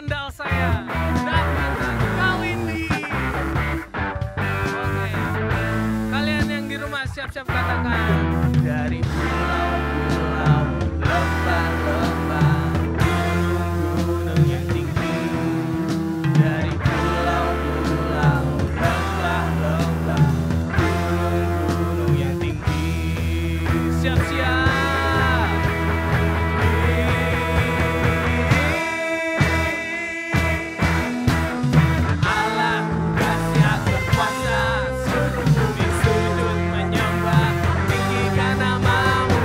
sandal saya dapat kawin di. Oke, kalian yang di rumah siap-siap katakan dari pulau-pulau, lembah-lembah, gunung-gunung yang tinggi. Dari pulau-pulau, lembah-lembah, gunung-gunung yang tinggi. Siap-siap. Suruh bumi sujud menyembah, tinggikan namamu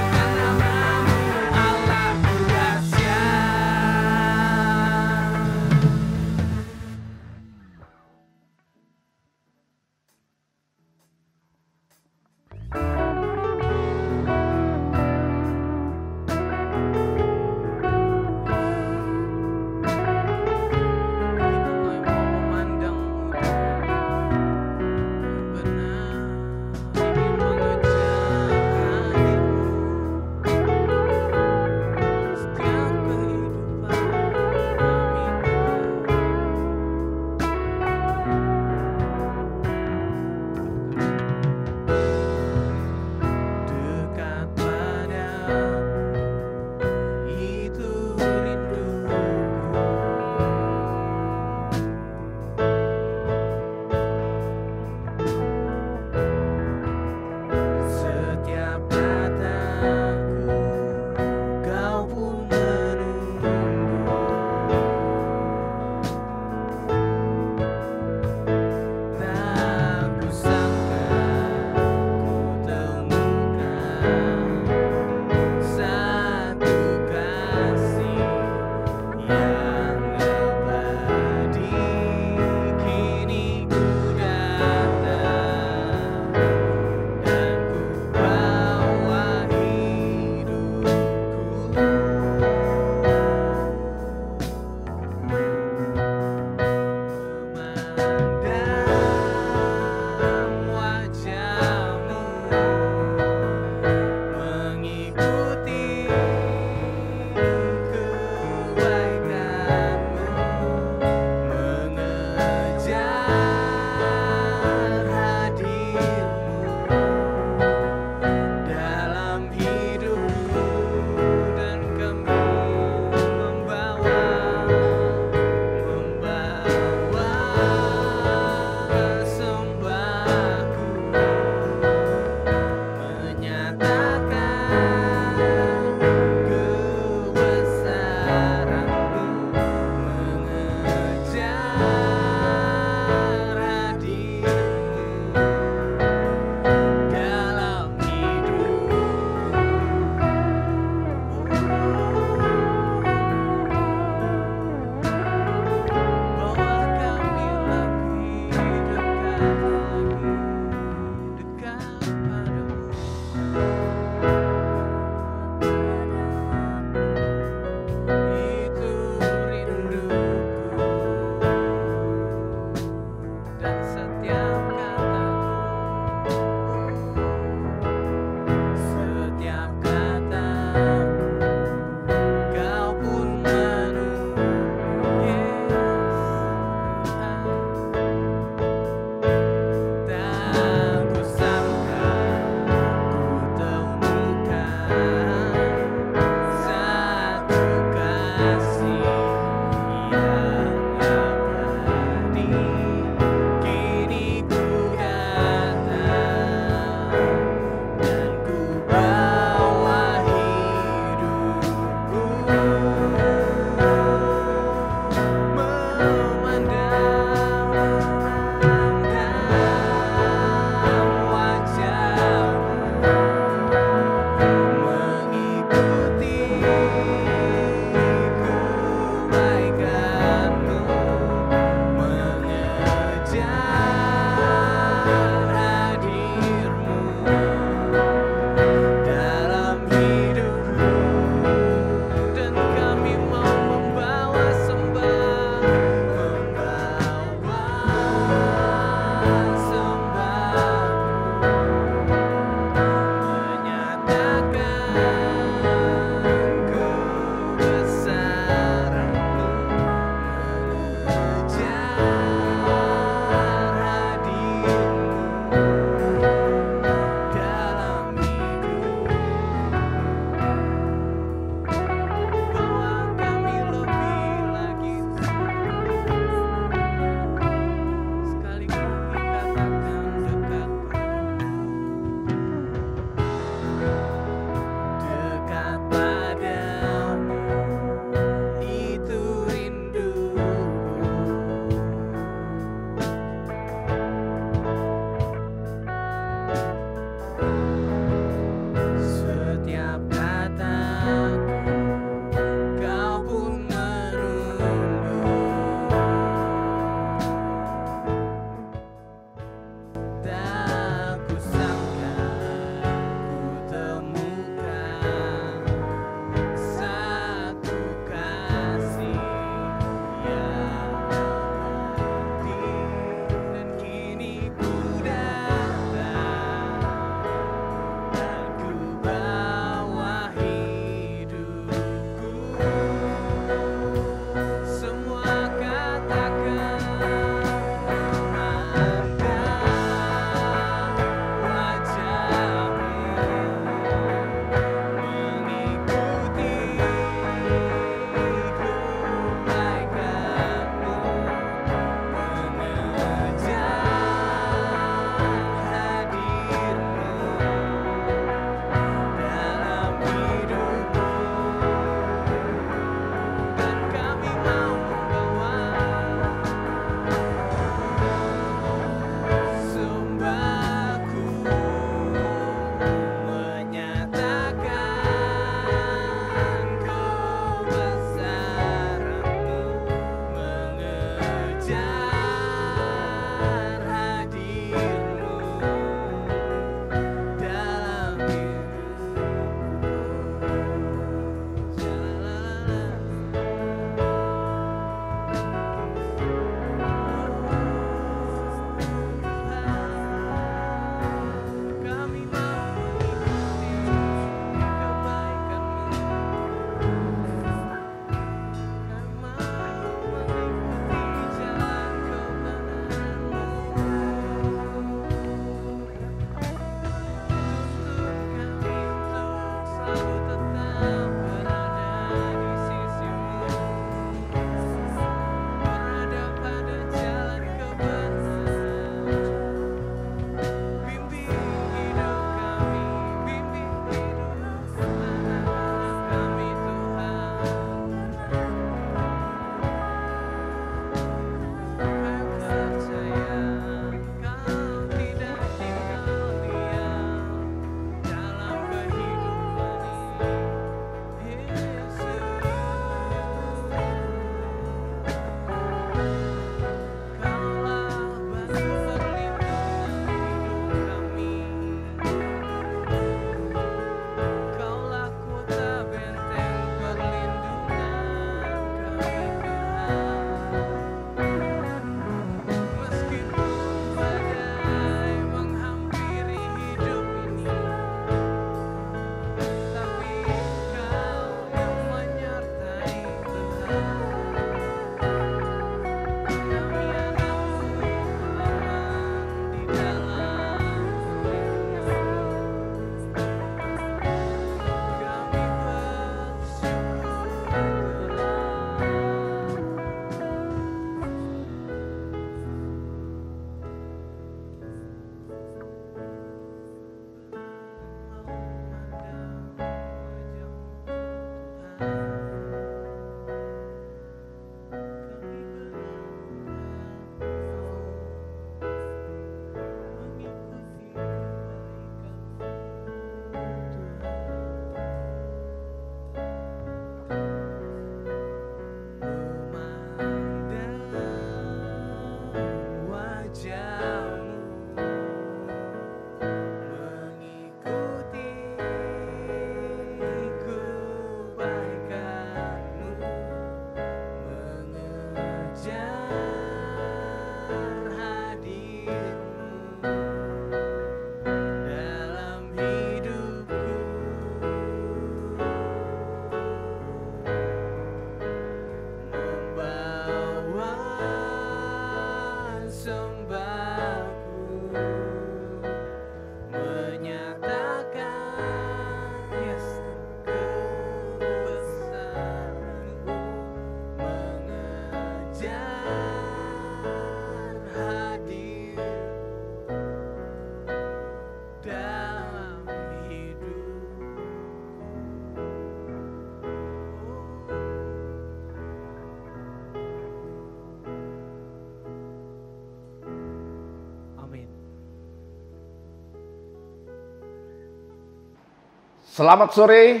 Selamat sore,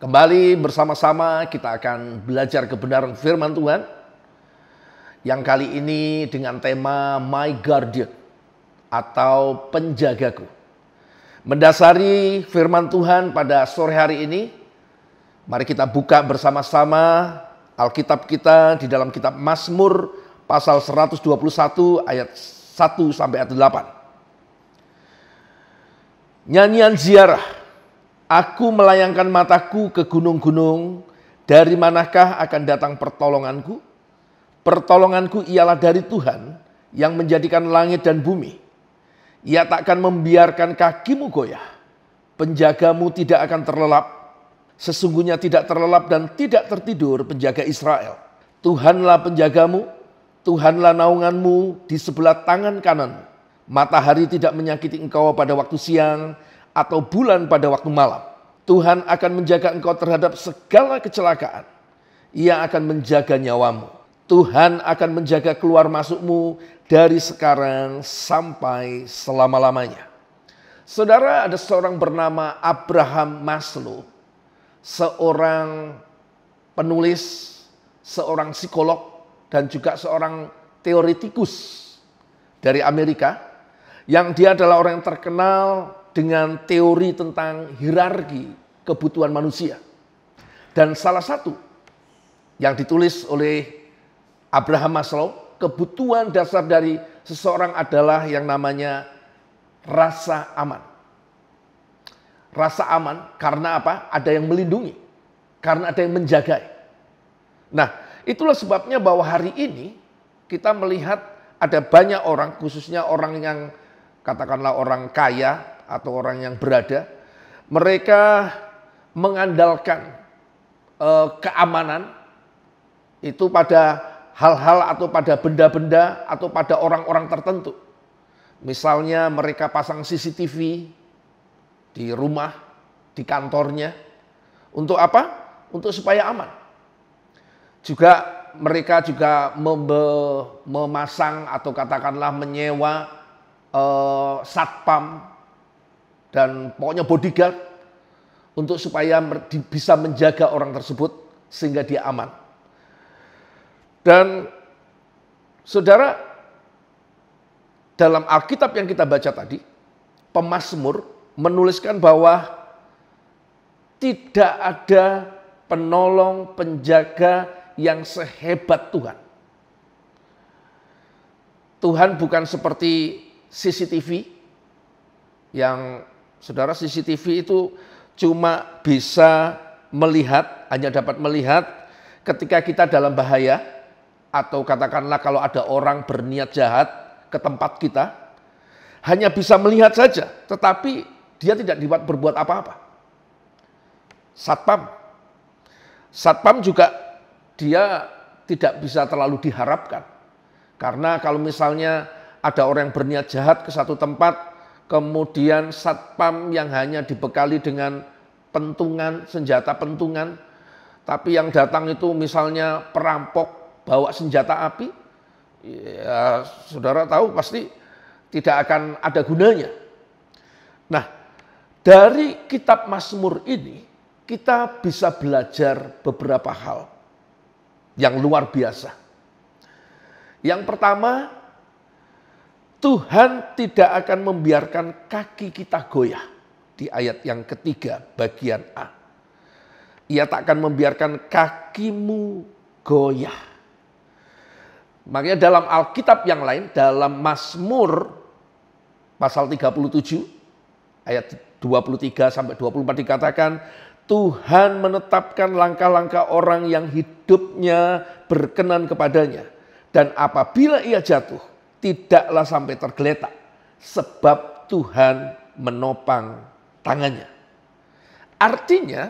kembali bersama-sama kita akan belajar kebenaran firman Tuhan yang kali ini dengan tema My Guardian atau penjagaku. Mendasari firman Tuhan pada sore hari ini, mari kita buka bersama-sama Alkitab kita di dalam kitab Mazmur pasal 121 ayat 1 sampai ayat 8. Nyanyian ziarah, aku melayangkan mataku ke gunung-gunung, dari manakah akan datang pertolonganku? Pertolonganku ialah dari Tuhan yang menjadikan langit dan bumi. Ia takkan membiarkan kakimu goyah, penjagamu tidak akan terlelap. Sesungguhnya tidak terlelap dan tidak tertidur penjaga Israel. Tuhanlah penjagamu, Tuhanlah naunganmu di sebelah tangan kananmu. Matahari tidak menyakiti engkau pada waktu siang atau bulan pada waktu malam. Tuhan akan menjaga engkau terhadap segala kecelakaan. Ia akan menjaga nyawamu. Tuhan akan menjaga keluar masukmu dari sekarang sampai selama-lamanya. Saudara, ada seorang bernama Abraham Maslow, seorang penulis, seorang psikolog, dan juga seorang teoretikus dari Amerika, yang dia adalah orang yang terkenal dengan teori tentang hierarki kebutuhan manusia. Dan salah satu yang ditulis oleh Abraham Maslow, kebutuhan dasar dari seseorang adalah yang namanya rasa aman. Rasa aman karena apa? Ada yang melindungi, karena ada yang menjaga. Nah, itulah sebabnya bahwa hari ini kita melihat ada banyak orang, khususnya orang yang katakanlah orang kaya atau orang yang berada, mereka mengandalkan keamanan itu pada hal-hal atau pada benda-benda atau pada orang-orang tertentu. Misalnya mereka pasang CCTV di rumah, di kantornya. Untuk apa? Untuk supaya aman. Juga mereka juga memasang atau katakanlah menyewa satpam dan pokoknya bodyguard untuk supaya bisa menjaga orang tersebut sehingga dia aman. Dan saudara, dalam Alkitab yang kita baca tadi, pemazmur menuliskan bahwa tidak ada penolong, penjaga yang sehebat Tuhan. Tuhan bukan seperti CCTV yang saudara, CCTV itu cuma bisa melihat, hanya dapat melihat ketika kita dalam bahaya atau katakanlah kalau ada orang berniat jahat ke tempat kita, hanya bisa melihat saja, tetapi dia tidak berbuat apa-apa. Satpam juga dia tidak bisa terlalu diharapkan. Karena kalau misalnya ada orang yang berniat jahat ke satu tempat, kemudian satpam yang hanya dibekali dengan pentungan, senjata pentungan, tapi yang datang itu misalnya perampok bawa senjata api, ya saudara tahu pasti tidak akan ada gunanya. Nah, dari kitab Mazmur ini kita bisa belajar beberapa hal yang luar biasa. Yang pertama, Tuhan tidak akan membiarkan kaki kita goyah. Di ayat yang ketiga bagian A. Ia tak akan membiarkan kakimu goyah. Makanya dalam Alkitab yang lain, dalam Mazmur pasal 37 ayat 23 sampai 24 dikatakan, Tuhan menetapkan langkah-langkah orang yang hidupnya berkenan kepadanya. Dan apabila ia jatuh, tidaklah sampai tergeletak, sebab Tuhan menopang tangannya. Artinya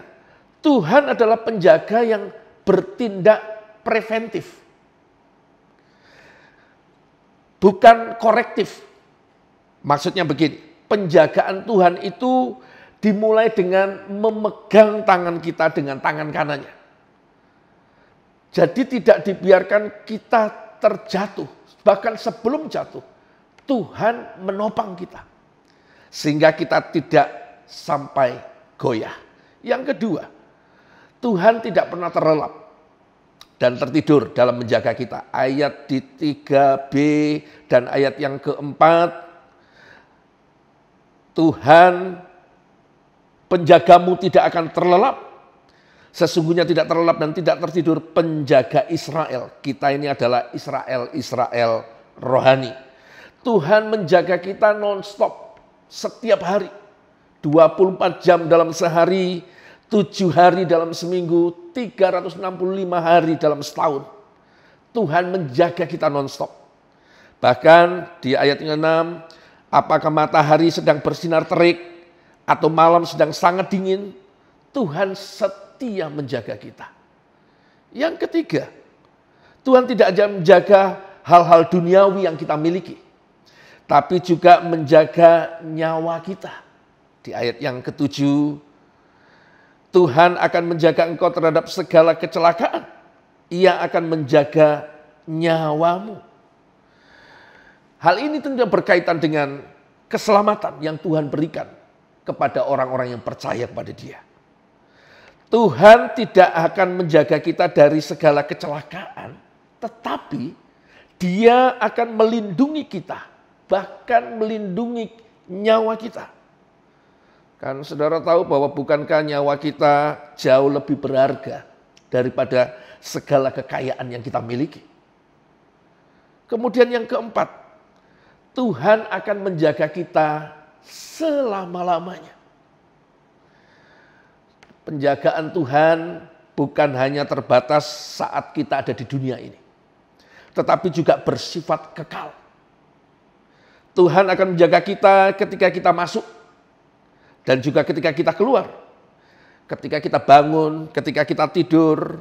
Tuhan adalah penjaga yang bertindak preventif, bukan korektif. Maksudnya begini, penjagaan Tuhan itu dimulai dengan memegang tangan kita dengan tangan kanannya. Jadi tidak dibiarkan kita terjatuh. Bahkan sebelum jatuh, Tuhan menopang kita. Sehingga kita tidak sampai goyah. Yang kedua, Tuhan tidak pernah terlelap dan tertidur dalam menjaga kita. Ayat di 3b dan ayat yang keempat, Tuhan penjagamu tidak akan terlelap. Sesungguhnya tidak terlelap dan tidak tertidur penjaga Israel. Kita ini adalah Israel rohani. Tuhan menjaga kita non-stop setiap hari. 24 jam dalam sehari, 7 hari dalam seminggu, 365 hari dalam setahun. Tuhan menjaga kita non-stop. Bahkan di ayat yang 6, apakah matahari sedang bersinar terik atau malam sedang sangat dingin, Tuhan setia menjaga kita. Yang ketiga, Tuhan tidak hanya menjaga hal-hal duniawi yang kita miliki, tapi juga menjaga nyawa kita. Di ayat yang ke-7, Tuhan akan menjaga engkau terhadap segala kecelakaan. Ia akan menjaga nyawamu. Hal ini tentu berkaitan dengan keselamatan yang Tuhan berikan kepada orang-orang yang percaya kepada Dia. Tuhan tidak akan menjaga kita dari segala kecelakaan, tetapi Dia akan melindungi kita, bahkan melindungi nyawa kita. Kan saudara tahu bahwa bukankah nyawa kita jauh lebih berharga daripada segala kekayaan yang kita miliki. Kemudian yang keempat, Tuhan akan menjaga kita selama-lamanya. Penjagaan Tuhan bukan hanya terbatas saat kita ada di dunia ini, tetapi juga bersifat kekal. Tuhan akan menjaga kita ketika kita masuk, dan juga ketika kita keluar, ketika kita bangun, ketika kita tidur,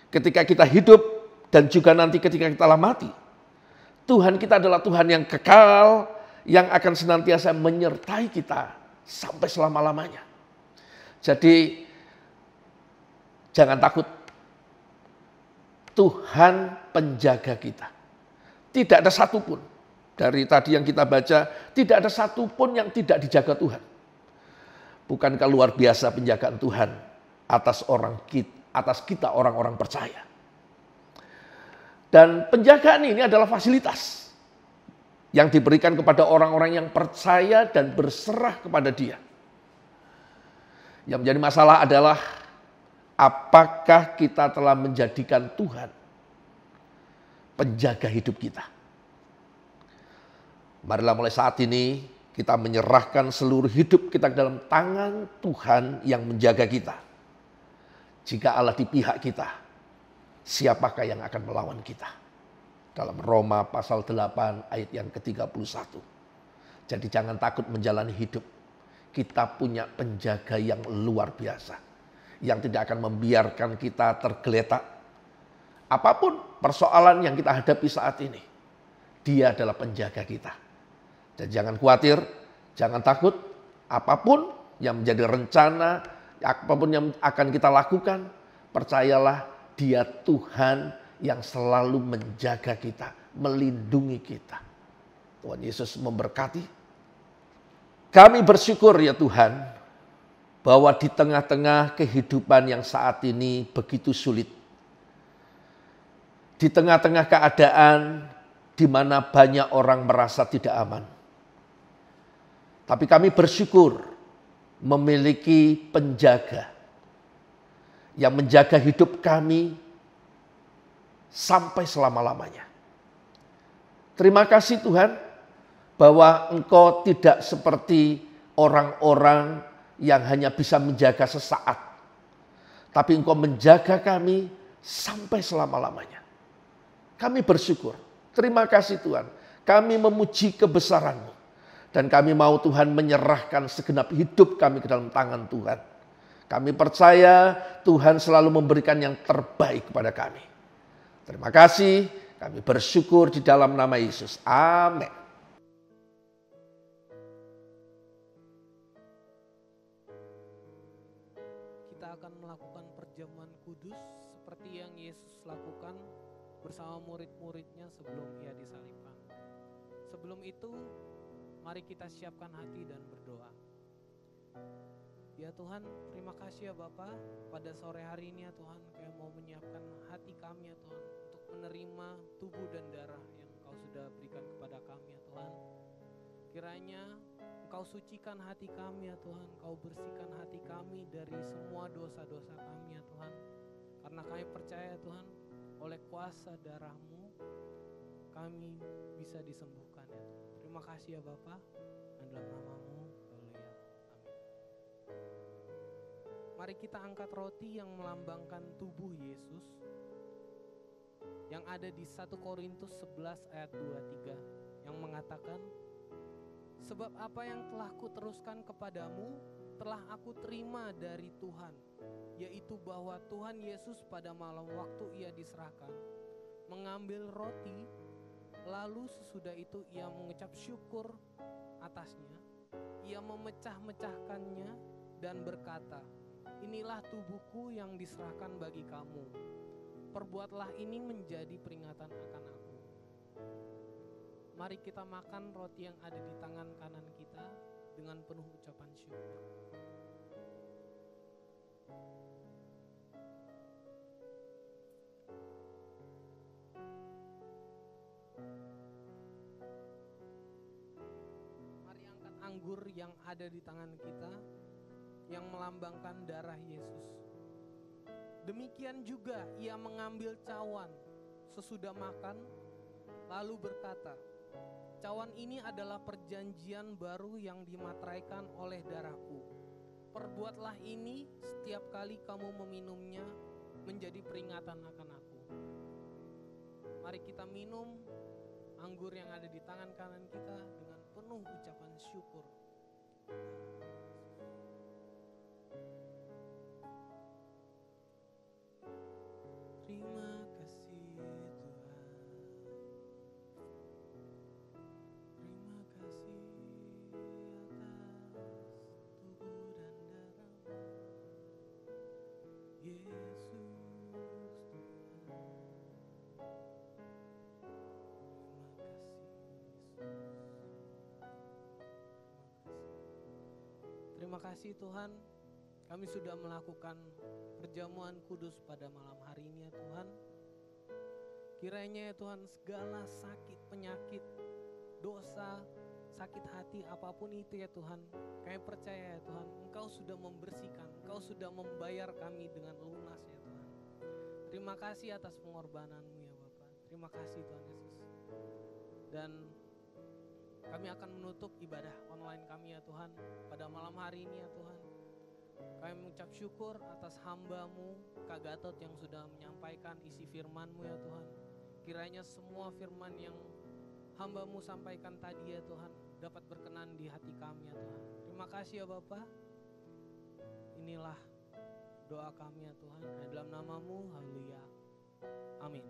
ketika kita hidup, dan juga nanti ketika kita mati. Tuhan kita adalah Tuhan yang kekal, yang akan senantiasa menyertai kita sampai selama-lamanya. Jadi jangan takut, Tuhan penjaga kita. Tidak ada satupun, dari tadi yang kita baca, tidak ada satupun yang tidak dijaga Tuhan. Bukankah luar biasa penjagaan Tuhan atas kita orang-orang percaya. Dan penjagaan ini adalah fasilitas yang diberikan kepada orang-orang yang percaya dan berserah kepada Dia. Yang menjadi masalah adalah apakah kita telah menjadikan Tuhan penjaga hidup kita. Marilah mulai saat ini kita menyerahkan seluruh hidup kita ke dalam tangan Tuhan yang menjaga kita. Jika Allah di pihak kita, siapakah yang akan melawan kita? Dalam Roma pasal 8 ayat yang ke-31. Jadi jangan takut menjalani hidup. Kita punya penjaga yang luar biasa, yang tidak akan membiarkan kita tergeletak. Apapun persoalan yang kita hadapi saat ini, Dia adalah penjaga kita. Dan jangan khawatir, jangan takut, apapun yang menjadi rencana, apapun yang akan kita lakukan, percayalah Dia Tuhan yang selalu menjaga kita, melindungi kita. Tuhan Yesus memberkati. Kami bersyukur ya Tuhan, bahwa di tengah-tengah kehidupan yang saat ini begitu sulit, di tengah-tengah keadaan di mana banyak orang merasa tidak aman, tapi kami bersyukur memiliki penjaga yang menjaga hidup kami sampai selama-lamanya. Terima kasih Tuhan bahwa Engkau tidak seperti orang-orang yang hanya bisa menjaga sesaat, tapi Engkau menjaga kami sampai selama-lamanya. Kami bersyukur. Terima kasih Tuhan. Kami memuji kebesaran-Mu. Dan kami mau Tuhan menyerahkan segenap hidup kami ke dalam tangan Tuhan. Kami percaya Tuhan selalu memberikan yang terbaik kepada kami. Terima kasih, kami bersyukur di dalam nama Yesus. Amin. Kita akan melakukan perjamuan kudus seperti yang Yesus lakukan bersama murid-muridnya sebelum Ia disalibkan. Sebelum itu, mari kita siapkan hati dan berdoa. Ya Tuhan, terima kasih ya Bapa, pada sore hari ini ya Tuhan, Kami mau menyiapkan hati kami ya Tuhan, untuk menerima tubuh dan darah yang Engkau sudah berikan kepada kami ya Tuhan. Kiranya Engkau sucikan hati kami ya Tuhan, Engkau bersihkan hati kami dari semua dosa-dosa kami ya Tuhan. Karena kami percaya Tuhan, oleh kuasa darah-Mu kami bisa disembuhkan ya Tuhan. Terima kasih ya Bapa, dalam nama-Mu, haleluya, amin. Mari kita angkat roti yang melambangkan tubuh Yesus, yang ada di 1 Korintus 11 ayat 23, yang mengatakan, sebab apa yang telah kuteruskan kepadamu, telah aku terima dari Tuhan, yaitu bahwa Tuhan Yesus pada malam waktu Ia diserahkan, mengambil roti, lalu sesudah itu Ia mengucap syukur atasnya, Ia memecah-mecahkannya dan berkata, inilah tubuhku yang diserahkan bagi kamu, perbuatlah ini menjadi peringatan akan aku. Mari kita makan roti yang ada di tangan kanan kita dengan penuh ucapan syukur. Mari angkat anggur yang ada di tangan kita, yang melambangkan darah Yesus. Demikian juga Ia mengambil cawan sesudah makan, lalu berkata, cawan ini adalah perjanjian baru yang dimateraikan oleh darahku. Perbuatlah ini setiap kali kamu meminumnya menjadi peringatan akan aku. Mari kita minum anggur yang ada di tangan kanan kita dengan penuh ucapan syukur. Terima kasih Tuhan. Terima kasih atas tubuh dan darah-Mu, Yesus Tuhan. Terima kasih Tuhan, kami sudah melakukan perjamuan kudus pada malam hari ini ya Tuhan. Kiranya ya Tuhan, segala sakit, penyakit, dosa, sakit hati, apapun itu ya Tuhan, kami percaya ya Tuhan, Engkau sudah membersihkan, Engkau sudah membayar kami dengan lunas ya Tuhan. Terima kasih atas pengorbanan-Mu ya Bapa. Terima kasih Tuhan Yesus. Dan kami akan menutup ibadah online kami ya Tuhan pada malam hari ini ya Tuhan. Kami mengucap syukur atas hamba-Mu Kak Gatot yang sudah menyampaikan isi firman-Mu ya Tuhan. Kiranya semua firman yang hamba-Mu sampaikan tadi ya Tuhan dapat berkenan di hati kami ya Tuhan. Terima kasih ya Bapa. Inilah doa kami ya Tuhan, dalam nama-Mu, haleluya, amin.